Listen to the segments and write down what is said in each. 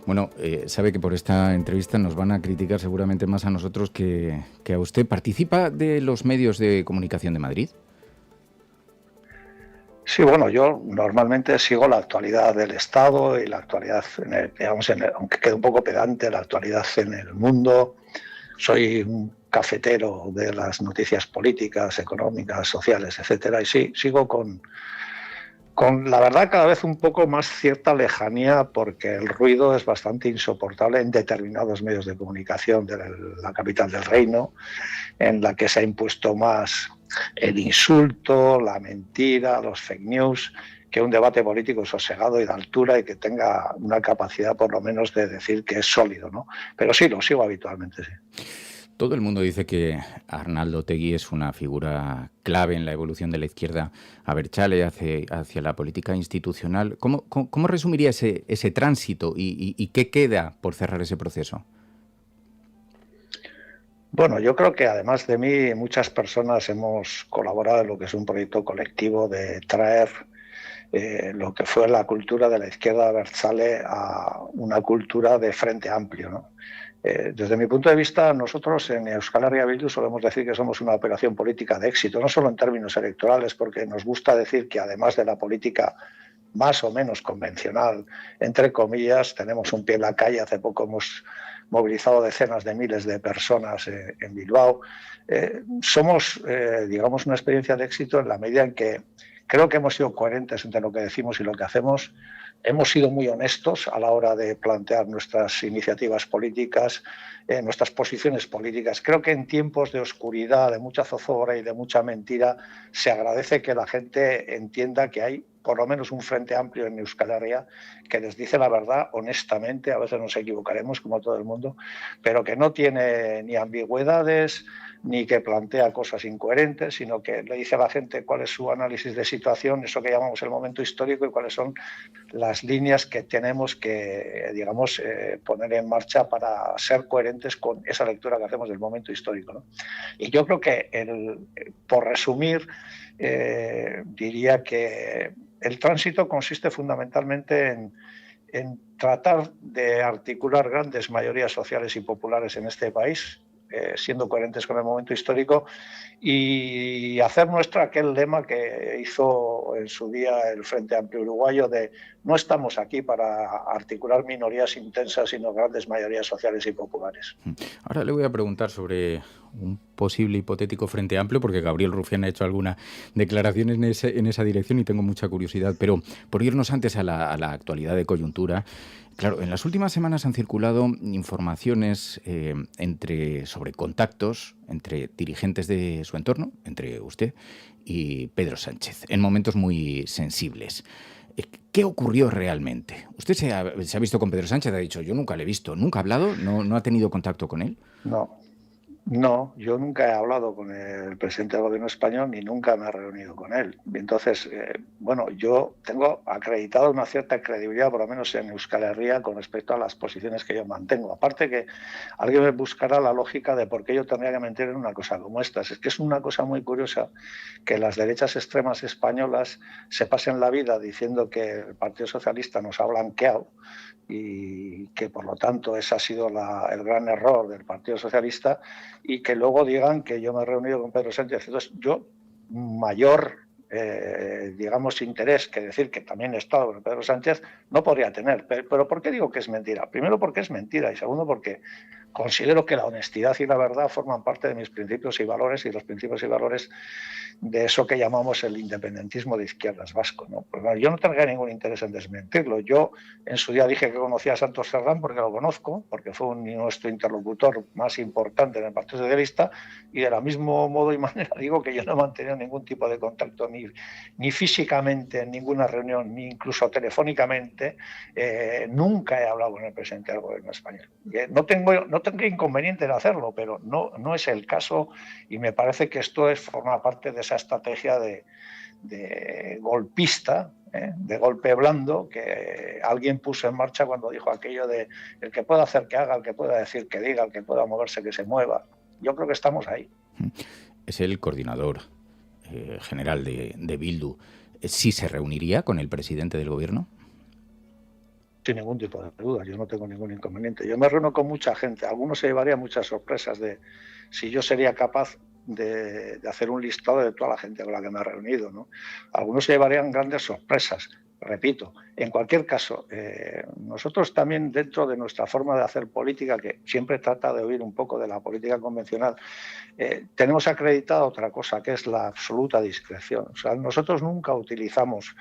Bueno, sabe que por esta entrevista nos van a criticar seguramente más a nosotros que a usted. ¿Participa de los medios de comunicación de Madrid? Sí, bueno, yo normalmente sigo la actualidad del Estado y la actualidad, aunque quede un poco pedante, la actualidad en el mundo. Soy un cafetero de las noticias políticas, económicas, sociales, etcétera, y sí, sigo con la verdad cada vez un poco más cierta lejanía, porque el ruido es bastante insoportable en determinados medios de comunicación de la capital del reino, en la que se ha impuesto más el insulto, la mentira, los fake news, que un debate político sosegado y de altura y que tenga una capacidad por lo menos de decir que es sólido, ¿no? Pero sí, lo sigo habitualmente, sí. Todo el mundo dice que Arnaldo Otegi es una figura clave en la evolución de la izquierda abertzale hacia la política institucional. ¿Cómo resumiría ese tránsito y qué queda por cerrar ese proceso? Bueno, yo creo que además de mí, muchas personas hemos colaborado en lo que es un proyecto colectivo de traer lo que fue la cultura de la izquierda abertzale a una cultura de frente amplio, ¿no? Desde mi punto de vista, nosotros en Euskal Herria Bildu solemos decir que somos una operación política de éxito, no solo en términos electorales, porque nos gusta decir que además de la política más o menos convencional, entre comillas, tenemos un pie en la calle. Hace poco hemos movilizado decenas de miles de personas en Bilbao. Somos, digamos, una experiencia de éxito en la medida en que creo que hemos sido coherentes entre lo que decimos y lo que hacemos. Hemos sido muy honestos a la hora de plantear nuestras iniciativas políticas, nuestras posiciones políticas. Creo que en tiempos de oscuridad, de mucha zozobra y de mucha mentira, se agradece que la gente entienda que hay por lo menos un frente amplio en Euskal Herria que les dice la verdad honestamente. A veces nos equivocaremos como todo el mundo, pero que no tiene ni ambigüedades ni que plantea cosas incoherentes, sino que le dice a la gente cuál es su análisis de situación, eso que llamamos el momento histórico, y cuáles son las líneas que tenemos que, digamos, poner en marcha para ser coherentes con esa lectura que hacemos del momento histórico, ¿no? Y yo creo que, por resumir, diría que el tránsito consiste fundamentalmente en tratar de articular grandes mayorías sociales y populares en este país, siendo coherentes con el momento histórico, y hacer nuestro aquel lema que hizo en su día el Frente Amplio Uruguayo de: no estamos aquí para articular minorías intensas, sino grandes mayorías sociales y populares. Ahora le voy a preguntar sobre un posible hipotético Frente Amplio, porque Gabriel Rufián ha hecho alguna declaración en esa dirección y tengo mucha curiosidad. Pero por irnos antes a la actualidad de coyuntura, claro, en las últimas semanas han circulado informaciones sobre contactos entre dirigentes de su entorno, entre usted y Pedro Sánchez, en momentos muy sensibles. ¿Qué ocurrió realmente? ¿Usted se ha visto con Pedro Sánchez? Ha dicho: yo nunca le he visto. ¿Nunca ha hablado? ¿No ha tenido contacto con él? No, No, yo nunca he hablado con el presidente del gobierno español ni nunca me he reunido con él. Entonces, bueno, yo tengo acreditada una cierta credibilidad, por lo menos en Euskal Herria, con respecto a las posiciones que yo mantengo. Aparte que alguien me buscará la lógica de por qué yo tendría que mentir en una cosa como esta. Es que es una cosa muy curiosa que las derechas extremas españolas se pasen la vida diciendo que el Partido Socialista nos ha blanqueado y que por lo tanto ese ha sido el gran error del Partido Socialista, y que luego digan que yo me he reunido con Pedro Sánchez. Entonces, yo, mayor, digamos, interés que decir que también he estado con Pedro Sánchez, no podría tener. Pero ¿por qué digo que es mentira? Primero, porque es mentira, y segundo, porque considero que la honestidad y la verdad forman parte de mis principios y valores, y los principios y valores de eso que llamamos el independentismo de izquierdas vasco, ¿no? Pues bueno, yo no tendría ningún interés en desmentirlo. Yo en su día dije que conocía a Santos Cerdán porque lo conozco, porque fue nuestro interlocutor más importante en el Partido Socialista, y de la mismo modo y manera digo que yo no he mantenido ningún tipo de contacto ni físicamente en ninguna reunión, ni incluso telefónicamente. Nunca he hablado con el presidente del gobierno español. No tengo inconveniente en hacerlo, pero no es el caso, y me parece que esto forma parte de esa estrategia de golpista, de golpe blando, que alguien puso en marcha cuando dijo aquello de: el que pueda hacer que haga, el que pueda decir que diga, el que pueda moverse que se mueva. Yo creo que estamos ahí. Es el coordinador general de Bildu. ¿Sí se reuniría con el presidente del gobierno? Sin ningún tipo de duda, yo no tengo ningún inconveniente. Yo me reúno con mucha gente, algunos se llevarían muchas sorpresas de si yo sería capaz de hacer un listado de toda la gente con la que me he reunido, ¿no? Algunos se llevarían grandes sorpresas, repito. En cualquier caso, nosotros también dentro de nuestra forma de hacer política, que siempre trata de huir un poco de la política convencional, tenemos acreditada otra cosa, que es la absoluta discreción. O sea, nosotros nunca utilizamos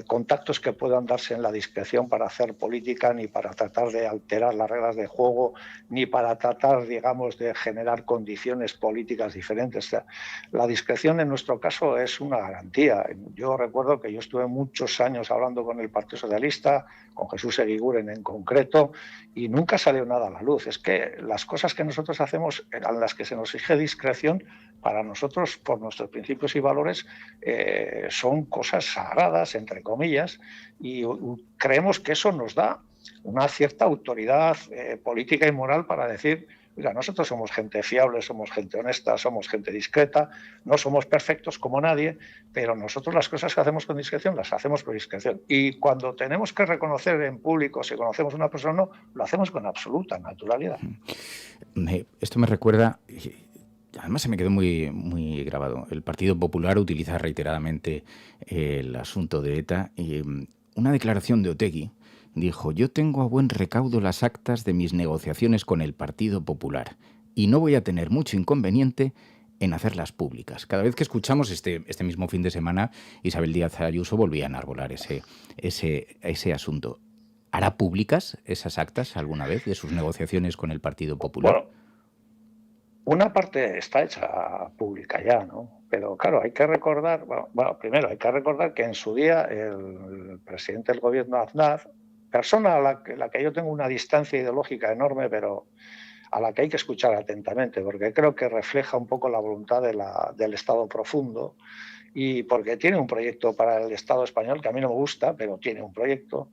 contactos que puedan darse en la discreción para hacer política, ni para tratar de alterar las reglas de juego, ni para tratar, digamos, de generar condiciones políticas diferentes. O sea, la discreción en nuestro caso es una garantía. Yo recuerdo que yo estuve muchos años hablando con el Partido Socialista, con Jesús Eguiguren en concreto, y nunca salió nada a la luz. Es que las cosas que nosotros hacemos, en las que se nos exige discreción, para nosotros, por nuestros principios y valores, son cosas sagradas, entre comillas, y creemos que eso nos da una cierta autoridad política y moral para decir, mira, nosotros somos gente fiable, somos gente honesta, somos gente discreta, no somos perfectos como nadie, pero nosotros las cosas que hacemos con discreción las hacemos con discreción. Y cuando tenemos que reconocer en público si conocemos a una persona o no, lo hacemos con absoluta naturalidad. Esto me recuerda, además se me quedó muy, muy grabado. El Partido Popular utiliza reiteradamente el asunto de ETA y una declaración de Otegi dijo: yo tengo a buen recaudo las actas de mis negociaciones con el Partido Popular y no voy a tener mucho inconveniente en hacerlas públicas. Cada vez que escuchamos este mismo fin de semana, Isabel Díaz Ayuso volvía a enarbolar ese asunto. ¿Hará públicas esas actas alguna vez de sus negociaciones con el Partido Popular? Bueno, una parte está hecha pública ya, ¿no? Pero claro, hay que recordar, bueno, primero hay que recordar que en su día el presidente del gobierno, Aznar, persona a la que yo tengo una distancia ideológica enorme, pero a la que hay que escuchar atentamente, porque creo que refleja un poco la voluntad del Estado profundo, y porque tiene un proyecto para el Estado español que a mí no me gusta, pero tiene un proyecto.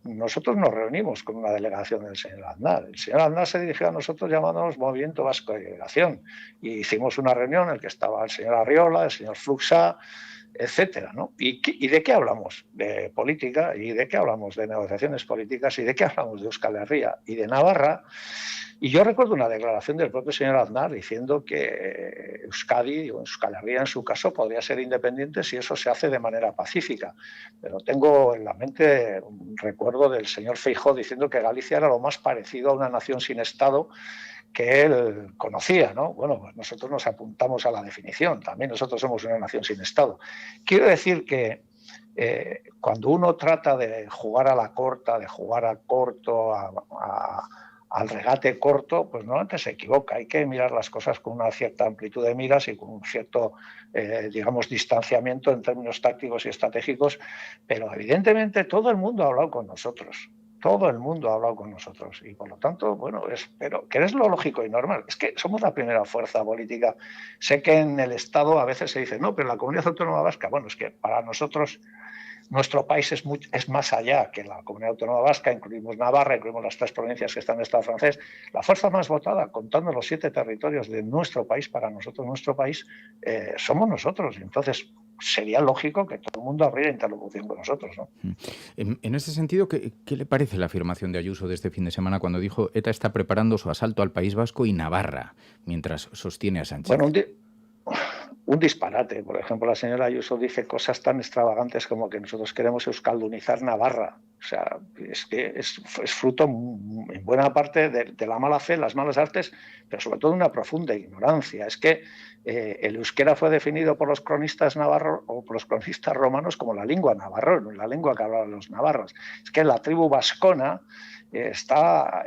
Nosotros nos reunimos con una delegación del señor Aznar. El señor Aznar se dirigió a nosotros llamándonos Movimiento Vasco de Liberación, y hicimos una reunión en la que estaba el señor Arriola, el señor Fluxá, etcétera, ¿no? ¿Y de qué hablamos? De política, y de qué hablamos de negociaciones políticas, y de qué hablamos de Euskal Herria y de Navarra. Y yo recuerdo una declaración del propio señor Aznar diciendo que Euskadi o Euskal Herria en su caso podría ser independiente si eso se hace de manera pacífica. Pero tengo en la mente un recuerdo del señor Feijóo diciendo que Galicia era lo más parecido a una nación sin Estado que él conocía, ¿no? Bueno, pues nosotros nos apuntamos a la definición, también nosotros somos una nación sin Estado. Quiero decir que cuando uno trata de jugar a la corta, de jugar al corto, al regate corto, pues normalmente se equivoca. Hay que mirar las cosas con una cierta amplitud de miras y con un cierto, digamos, distanciamiento en términos tácticos y estratégicos, pero evidentemente todo el mundo ha hablado con nosotros. Todo el mundo ha hablado con nosotros y por lo tanto, bueno, pero que es lo lógico y normal. Es que somos la primera fuerza política. Sé que en el Estado a veces se dice, no, pero la Comunidad Autónoma Vasca, bueno, es que para nosotros nuestro país es más allá que la Comunidad Autónoma Vasca, incluimos Navarra, incluimos las 3 provincias que están en el Estado francés. La fuerza más votada, contando los 7 territorios de nuestro país, para nosotros, nuestro país, somos nosotros. Y entonces sería lógico que todo el mundo abriera interlocución con nosotros, ¿no? En ese sentido, ¿qué le parece la afirmación de Ayuso de este fin de semana cuando dijo: ETA está preparando su asalto al País Vasco y Navarra, mientras sostiene a Sánchez? Bueno, un disparate. Por ejemplo, la señora Ayuso dice cosas tan extravagantes como que nosotros queremos euskaldunizar Navarra. O sea, es que es fruto en buena parte de la mala fe, las malas artes, pero sobre todo de una profunda ignorancia. Es que el euskera fue definido por los cronistas navarros o por los cronistas romanos como la lengua navarra, la lengua que hablaban los navarros. Es que la tribu vascona está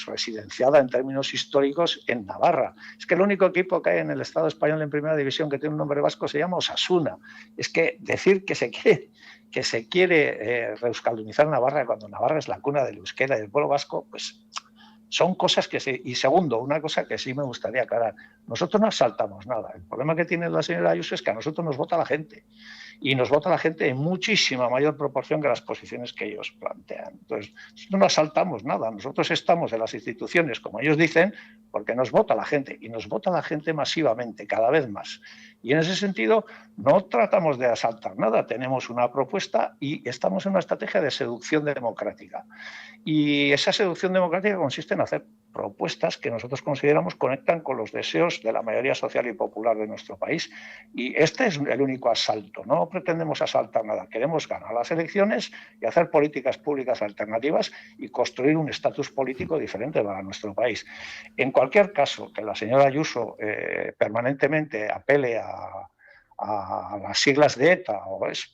residenciada en términos históricos en Navarra. Es que el único equipo que hay en el Estado español en primera división que tiene un nombre vasco se llama Osasuna. Es que decir que se quiere reeuskaldunizar Navarra cuando Navarra es la cuna del euskera y del pueblo vasco, pues son cosas que sí. Y segundo, una cosa que sí me gustaría aclarar, nosotros no asaltamos nada. El problema que tiene la señora Ayuso es que a nosotros nos vota la gente. y nos vota la gente en muchísima mayor proporción que las posiciones que ellos plantean. Entonces, no nos saltamos nada, nosotros estamos en las instituciones, como ellos dicen, porque nos vota la gente, y nos vota la gente masivamente, cada vez más. Y en ese sentido, no tratamos de asaltar nada, tenemos una propuesta y estamos en una estrategia de seducción democrática. Y esa seducción democrática consiste en hacer propuestas que nosotros consideramos conectan con los deseos de la mayoría social y popular de nuestro país. Y este es el único asalto. No pretendemos asaltar nada. Queremos ganar las elecciones y hacer políticas públicas alternativas y construir un estatus político diferente para nuestro país. En cualquier caso, que la señora Ayuso permanentemente apele a las siglas de ETA,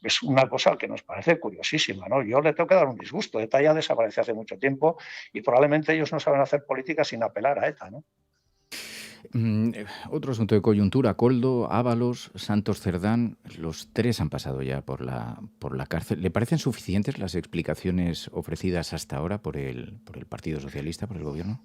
es una cosa que nos parece curiosísima, ¿no? Yo le tengo que dar un disgusto. ETA ya desapareció hace mucho tiempo y probablemente ellos no saben hacer política sin apelar a ETA, ¿no? Otro asunto de coyuntura, Koldo, Ábalos, Santos Cerdán, los tres han pasado ya por la cárcel. ¿Le parecen suficientes las explicaciones ofrecidas hasta ahora por el Partido Socialista, por el Gobierno?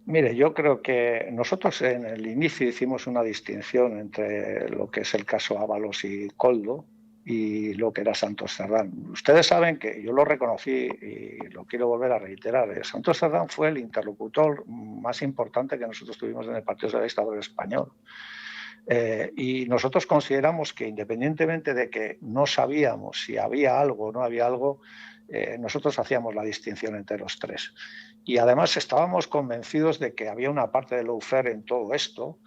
Mire, yo creo que nosotros en el inicio hicimos una distinción entre lo que es el caso Ábalos y Koldo y lo que era Santos Cerdán. Ustedes saben que yo lo reconocí y lo quiero volver a reiterar. Santos Cerdán fue el interlocutor más importante que nosotros tuvimos en el Partido Socialista Obrero Español. Y nosotros consideramos que independientemente de que no sabíamos si había algo o no había algo, nosotros hacíamos la distinción entre los tres. Y además estábamos convencidos de que había una parte de lawfare en todo esto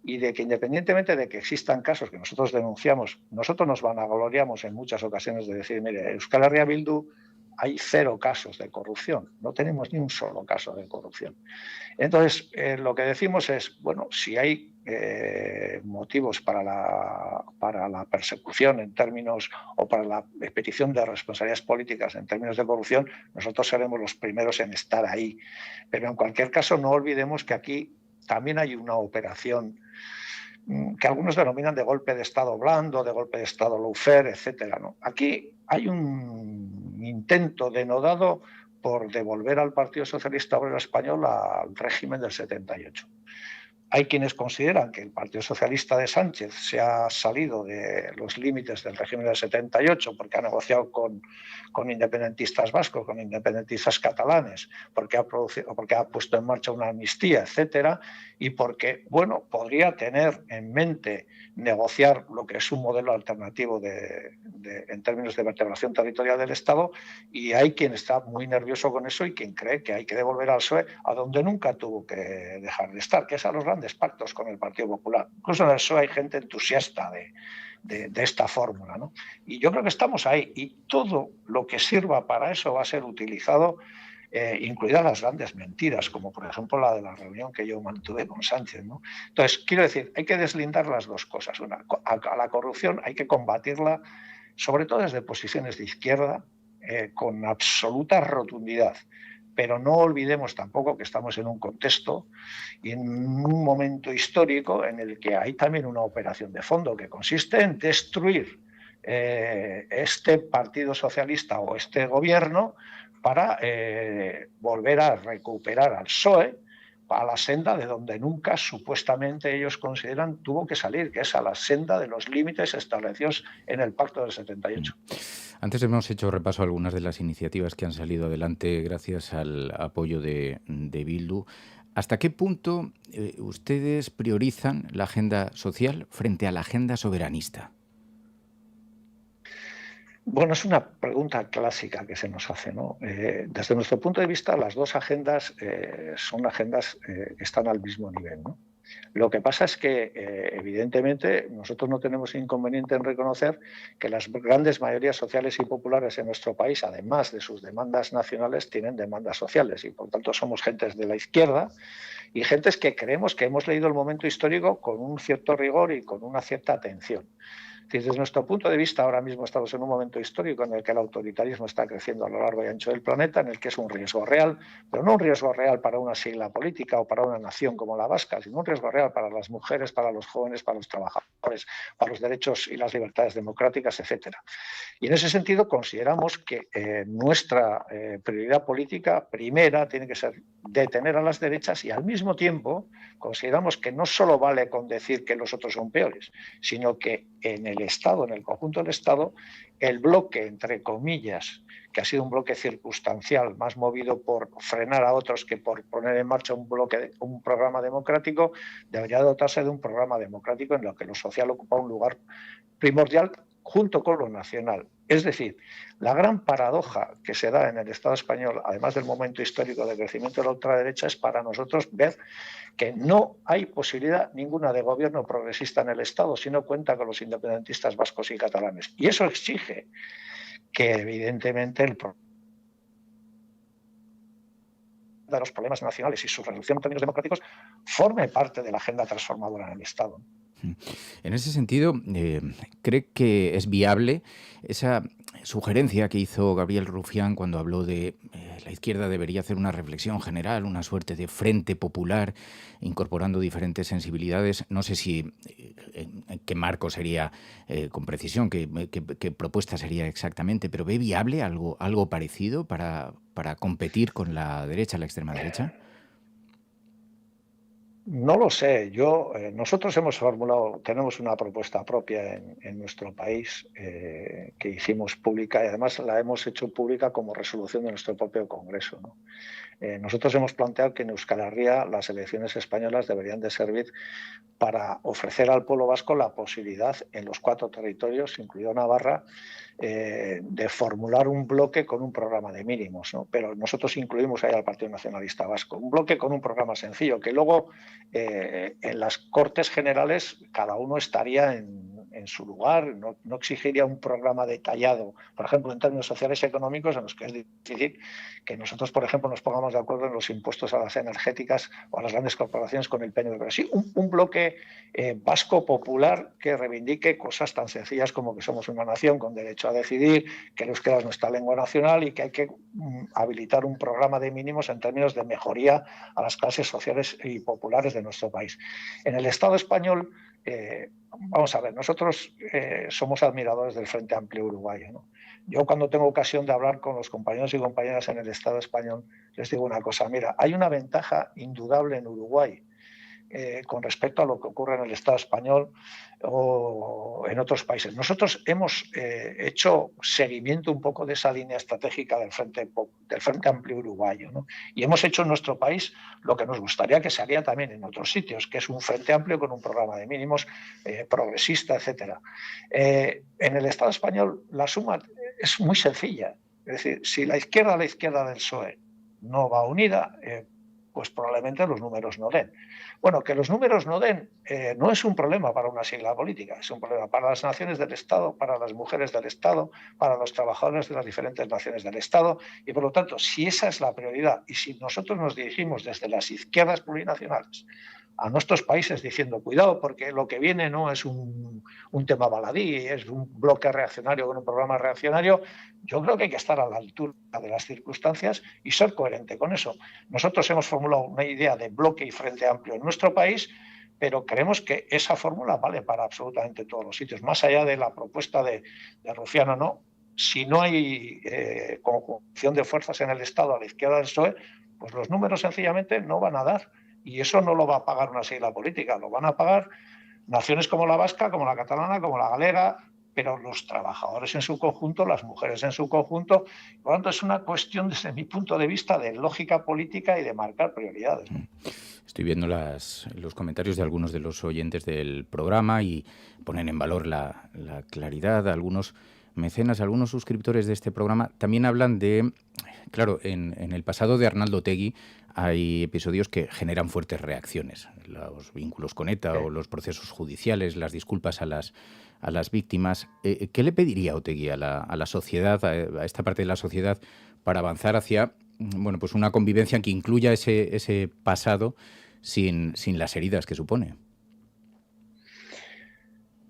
y de que independientemente de que existan casos que nosotros denunciamos, nosotros nos vanagloriamos en muchas ocasiones de decir, mire, Euskal Herria Bildu hay 0 casos de corrupción, no tenemos ni un solo caso de corrupción. Entonces, lo que decimos es, bueno, si hay motivos para la persecución en términos, o para la petición de responsabilidades políticas en términos de corrupción, nosotros seremos los primeros en estar ahí. Pero en cualquier caso, no olvidemos que aquí también hay una operación que algunos denominan de golpe de Estado blando, de golpe de Estado lawfare, etcétera, ¿no? Aquí hay un intento denodado por devolver al Partido Socialista Obrero Español al régimen del 78. Hay quienes consideran que el Partido Socialista de Sánchez se ha salido de los límites del régimen del 78 porque ha negociado con independentistas vascos, con independentistas catalanes, porque ha puesto en marcha una amnistía, etcétera, y porque, bueno, podría tener en mente negociar lo que es un modelo alternativo en términos de vertebración territorial del Estado, y hay quien está muy nervioso con eso y quien cree que hay que devolver al PSOE a donde nunca tuvo que dejar de estar, que es a los grandes pactos con el Partido Popular. Incluso en el PSOE hay gente entusiasta de esta fórmula, ¿no? Y yo creo que estamos ahí, y todo lo que sirva para eso va a ser utilizado, incluidas las grandes mentiras, como por ejemplo la de la reunión que yo mantuve con Sánchez, ¿no? Entonces, quiero decir, hay que deslindar las dos cosas. Una, a la corrupción hay que combatirla, sobre todo desde posiciones de izquierda, con absoluta rotundidad. Pero no olvidemos tampoco que estamos en un contexto y en un momento histórico en el que hay también una operación de fondo que consiste en destruir este Partido Socialista o este gobierno para volver a recuperar al PSOE a la senda de donde nunca supuestamente ellos consideran tuvo que salir, que es a la senda de los límites establecidos en el Pacto del 78. Antes hemos hecho repaso a algunas de las iniciativas que han salido adelante gracias al apoyo de Bildu. ¿Hasta qué punto ustedes priorizan la agenda social frente a la agenda soberanista? Bueno, es una pregunta clásica que se nos hace, ¿no? Desde nuestro punto de vista, las dos agendas son agendas que están al mismo nivel, ¿no? Lo que pasa es que, evidentemente, nosotros no tenemos inconveniente en reconocer que las grandes mayorías sociales y populares en nuestro país, además de sus demandas nacionales, tienen demandas sociales y, por tanto, somos gentes de la izquierda y gentes que creemos que hemos leído el momento histórico con un cierto rigor y con una cierta atención. Desde nuestro punto de vista, ahora mismo estamos en un momento histórico en el que el autoritarismo está creciendo a lo largo y ancho del planeta, en el que es un riesgo real, pero no un riesgo real para una sigla política o para una nación como la vasca, sino un riesgo real para las mujeres, para los jóvenes, para los trabajadores, para los derechos y las libertades democráticas, etcétera. Y en ese sentido consideramos que nuestra prioridad política primera tiene que ser detener a las derechas y al mismo tiempo consideramos que no solo vale con decir que los otros son peores, sino que en el Estado, en el conjunto del Estado, el bloque, entre comillas, que ha sido un bloque circunstancial, más movido por frenar a otros que por poner en marcha un programa democrático, debería dotarse de un programa democrático en el que lo social ocupa un lugar primordial junto con lo nacional. Es decir, la gran paradoja que se da en el Estado español, además del momento histórico de crecimiento de la ultraderecha, es para nosotros ver que no hay posibilidad ninguna de gobierno progresista en el Estado si no cuenta con los independentistas vascos y catalanes. Y eso exige que, evidentemente, el problema de los problemas nacionales y su resolución en términos democráticos forme parte de la agenda transformadora en el Estado. En ese sentido, ¿cree que es viable esa sugerencia que hizo Gabriel Rufián cuando habló de la izquierda debería hacer una reflexión general, una suerte de frente popular, incorporando diferentes sensibilidades? No sé si en qué marco sería con precisión, qué propuesta sería exactamente, pero ¿ve viable algo parecido para competir con la derecha, la extrema derecha? No lo sé. Nosotros tenemos una propuesta propia en nuestro país que hicimos pública y además la hemos hecho pública como resolución de nuestro propio Congreso, ¿no? Nosotros hemos planteado que en Euskal Herria las elecciones españolas deberían de servir para ofrecer al pueblo vasco la posibilidad en los 4 territorios, incluido Navarra, de formular un bloque con un programa de mínimos, ¿no? Pero nosotros incluimos ahí al Partido Nacionalista Vasco, un bloque con un programa sencillo, que luego en las Cortes Generales cada uno estaría en su lugar, no exigiría un programa detallado, por ejemplo, en términos sociales y económicos, en los que es difícil que nosotros, por ejemplo, nos pongamos de acuerdo en los impuestos a las energéticas o a las grandes corporaciones con el PNV, pero sí un bloque vasco popular que reivindique cosas tan sencillas como que somos una nación con derecho a decidir, que el euskera es nuestra lengua nacional y que hay que habilitar un programa de mínimos en términos de mejoría a las clases sociales y populares de nuestro país. En el Estado español, vamos a ver, nosotros somos admiradores del Frente Amplio uruguayo, ¿no? Yo cuando tengo ocasión de hablar con los compañeros y compañeras en el Estado español, les digo una cosa, mira, hay una ventaja indudable en Uruguay con respecto a lo que ocurre en el Estado español o en otros países. Nosotros hemos hecho seguimiento un poco de esa línea estratégica del Frente Amplio uruguayo, ¿no? Y hemos hecho en nuestro país lo que nos gustaría que se haría también en otros sitios, que es un Frente Amplio con un programa de mínimos progresista, etcétera. En el Estado español la suma es muy sencilla. Es decir, si la izquierda del PSOE no va unida, pues probablemente los números no den. Bueno, que los números no den no es un problema para una sigla política, es un problema para las naciones del Estado, para las mujeres del Estado, para los trabajadores de las diferentes naciones del Estado y, por lo tanto, si esa es la prioridad y si nosotros nos dirigimos desde las izquierdas plurinacionales a nuestros países diciendo cuidado porque lo que viene no es un tema baladí, es un bloque reaccionario con un programa reaccionario, yo creo que hay que estar a la altura de las circunstancias y ser coherente con eso. Nosotros hemos formulado una idea de bloque y frente amplio en nuestro país, pero creemos que esa fórmula vale para absolutamente todos los sitios, más allá de la propuesta de Rufián o no. Si no hay conjunción de fuerzas en el Estado a la izquierda del PSOE, pues los números sencillamente no van a dar. Y eso no lo va a pagar una sigla política, lo van a pagar naciones como la vasca, como la catalana, como la galega, pero los trabajadores en su conjunto, las mujeres en su conjunto. Por lo tanto, es una cuestión, desde mi punto de vista, de lógica política y de marcar prioridades, ¿no? Estoy viendo los comentarios de algunos de los oyentes del programa y ponen en valor la claridad. Algunos mecenas, algunos suscriptores de este programa también hablan de, claro, en el pasado de Arnaldo Otegi hay episodios que generan fuertes reacciones. Los vínculos con ETA o los procesos judiciales, las disculpas a las víctimas. ¿Qué le pediría Otegi a la sociedad, a esta parte de la sociedad, para avanzar hacia pues una convivencia que incluya ese pasado sin las heridas que supone?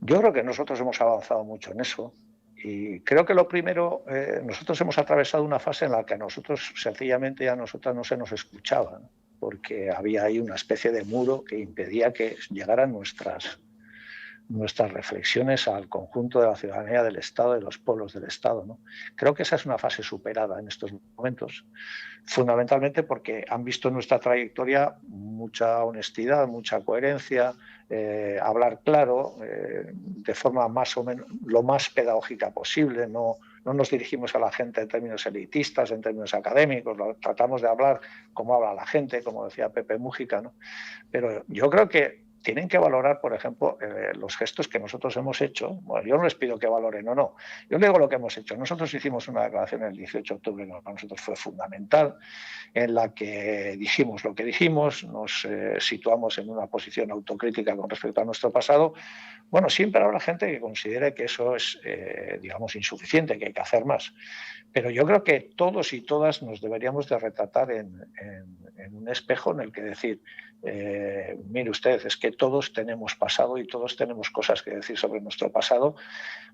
Yo creo que nosotros hemos avanzado mucho en eso. Y creo que lo primero, nosotros hemos atravesado una fase en la que a nosotros sencillamente a nosotras no se nos escuchaba, ¿no? Porque había ahí una especie de muro que impedía que llegaran nuestras reflexiones al conjunto de la ciudadanía del Estado, de los pueblos del Estado, ¿no? Creo que esa es una fase superada en estos momentos, fundamentalmente porque han visto en nuestra trayectoria mucha honestidad, mucha coherencia, hablar claro, de forma más o menos lo más pedagógica posible, no nos dirigimos a la gente en términos elitistas, en términos académicos, tratamos de hablar como habla la gente, como decía Pepe Mújica, ¿no? Pero yo creo que tienen que valorar, por ejemplo, los gestos que nosotros hemos hecho. Bueno, yo no les pido que valoren o no. Yo les digo lo que hemos hecho. Nosotros hicimos una declaración el 18 de octubre que para nosotros fue fundamental, en la que dijimos lo que dijimos, nos situamos en una posición autocrítica con respecto a nuestro pasado. Bueno, siempre habrá gente que considere que eso es, digamos, insuficiente, que hay que hacer más. Pero yo creo que todos y todas nos deberíamos de retratar en un espejo en el que decir, mire usted, es que todos tenemos pasado y todos tenemos cosas que decir sobre nuestro pasado,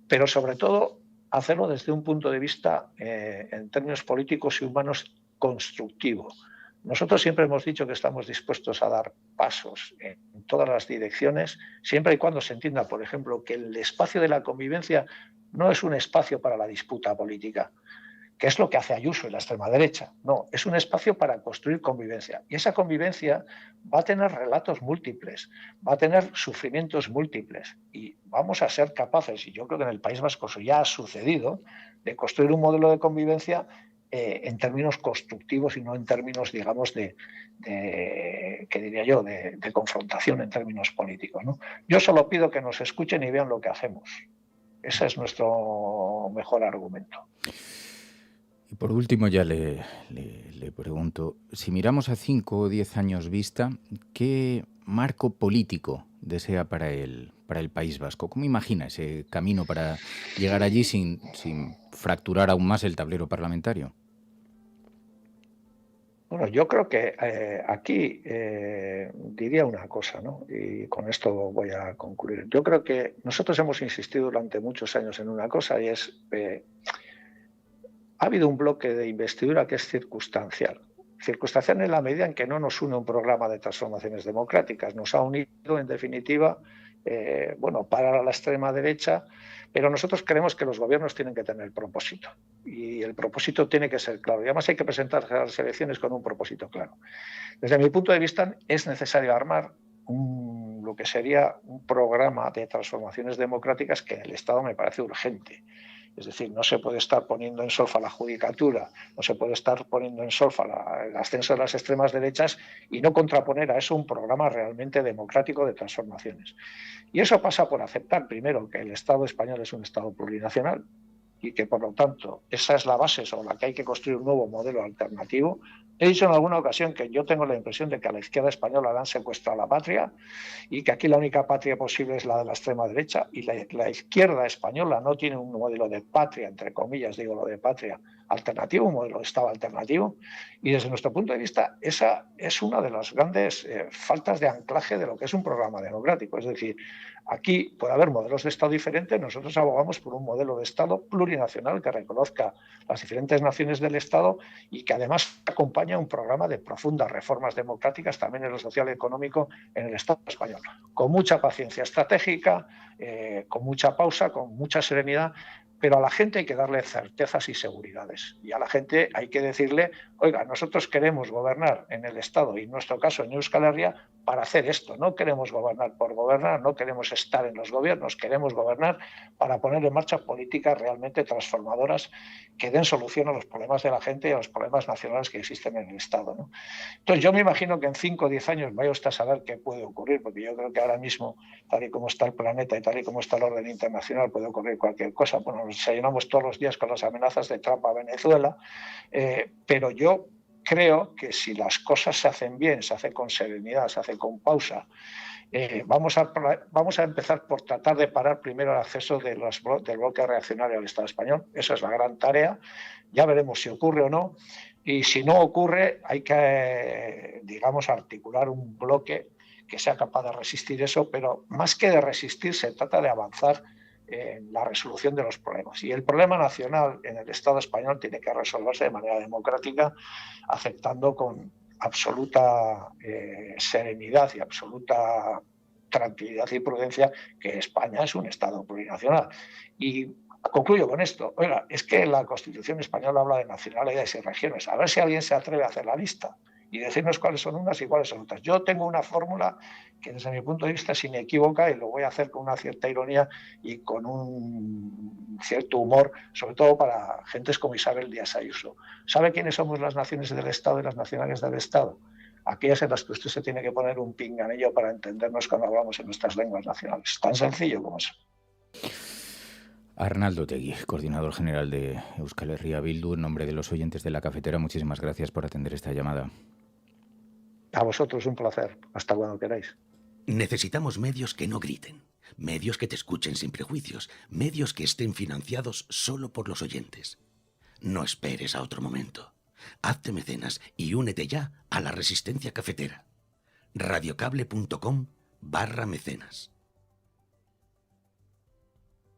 pero sobre todo hacerlo desde un punto de vista, en términos políticos y humanos, constructivo. Nosotros siempre hemos dicho que estamos dispuestos a dar pasos en todas las direcciones, siempre y cuando se entienda, por ejemplo, que el espacio de la convivencia no es un espacio para la disputa política, que es lo que hace Ayuso y la extrema derecha. No, es un espacio para construir convivencia. Y esa convivencia va a tener relatos múltiples, va a tener sufrimientos múltiples. Y vamos a ser capaces, y yo creo que en el País Vasco eso ya ha sucedido, de construir un modelo de convivencia en términos constructivos y no en términos, digamos, ¿qué diría yo?, de confrontación en términos políticos, ¿no? Yo solo pido que nos escuchen y vean lo que hacemos. Ese es nuestro mejor argumento. Y por último ya le pregunto, si miramos a 5 o 10 años vista, ¿qué marco político desea para el País Vasco? ¿Cómo imagina ese camino para llegar allí sin fracturar aún más el tablero parlamentario? Bueno, yo creo que aquí diría una cosa, ¿no? Y con esto voy a concluir. Yo creo que nosotros hemos insistido durante muchos años en una cosa y es, ha habido un bloque de investidura que es circunstancial. Circunstancial en la medida en que no nos une un programa de transformaciones democráticas, nos ha unido, en definitiva, bueno, para la extrema derecha, pero nosotros creemos que los gobiernos tienen que tener propósito y el propósito tiene que ser claro. Y además hay que presentarse a las elecciones con un propósito claro. Desde mi punto de vista es necesario armar lo que sería un programa de transformaciones democráticas que en el Estado me parece urgente. Es decir, no se puede estar poniendo en solfa la judicatura, no se puede estar poniendo en solfa el ascenso de las extremas derechas y no contraponer a eso un programa realmente democrático de transformaciones. Y eso pasa por aceptar primero que el Estado español es un Estado plurinacional y que, por lo tanto, esa es la base sobre la que hay que construir un nuevo modelo alternativo. He dicho en alguna ocasión que yo tengo la impresión de que a la izquierda española le han secuestrado la patria y que aquí la única patria posible es la de la extrema derecha y la izquierda española no tiene un modelo de patria, entre comillas digo lo de patria, alternativo, un modelo de Estado alternativo, y desde nuestro punto de vista esa es una de las grandes faltas de anclaje de lo que es un programa democrático. Es decir, aquí puede haber modelos de Estado diferentes, nosotros abogamos por un modelo de Estado plurinacional que reconozca las diferentes naciones del Estado y que además acompaña un programa de profundas reformas democráticas también en lo social y económico en el Estado español, con mucha paciencia estratégica, con mucha pausa, con mucha serenidad, pero a la gente hay que darle certezas y seguridades. Y a la gente hay que decirle, oiga, nosotros queremos gobernar en el Estado y en nuestro caso en Euskal Herria para hacer esto. No queremos gobernar por gobernar, no queremos estar en los gobiernos, queremos gobernar para poner en marcha políticas realmente transformadoras que den solución a los problemas de la gente y a los problemas nacionales que existen en el Estado, ¿no? Entonces yo me imagino que en 5 o 10 años vaya usted a saber qué puede ocurrir, porque yo creo que ahora mismo, tal y como está el planeta y tal y como está el orden internacional, puede ocurrir cualquier cosa. Bueno, nos desayunamos todos los días con las amenazas de Trump a Venezuela, pero yo creo que si las cosas se hacen bien, se hace con serenidad, se hace con pausa, vamos a empezar por tratar de parar primero el acceso del bloque reaccionario al Estado español. Esa es la gran tarea. Ya veremos si ocurre o no. Y si no ocurre, hay que, digamos, articular un bloque que sea capaz de resistir eso, pero más que de resistir, se trata de avanzar en la resolución de los problemas. Y el problema nacional en el Estado español tiene que resolverse de manera democrática, aceptando con absoluta serenidad y absoluta tranquilidad y prudencia que España es un Estado plurinacional. Y concluyo con esto. Oiga, es que la Constitución española habla de nacionalidades y regiones. A ver si alguien se atreve a hacer la lista y decirnos cuáles son unas y cuáles son otras. Yo tengo una fórmula que desde mi punto de vista es inequívoca y lo voy a hacer con una cierta ironía y con un cierto humor, sobre todo para gentes como Isabel Díaz Ayuso. ¿Sabe quiénes somos las naciones del Estado y las nacionales del Estado? Aquellas en las que usted se tiene que poner un pinganillo para entendernos cuando hablamos en nuestras lenguas nacionales. Tan sencillo como eso. Arnaldo Otegi, coordinador general de Euskal Herria Bildu, en nombre de los oyentes de La Cafetera, muchísimas gracias por atender esta llamada. A vosotros un placer. Hasta cuando queráis. Necesitamos medios que no griten, medios que te escuchen sin prejuicios, medios que estén financiados solo por los oyentes. No esperes a otro momento. Hazte mecenas y únete ya a la Resistencia Cafetera. radiocable.com/mecenas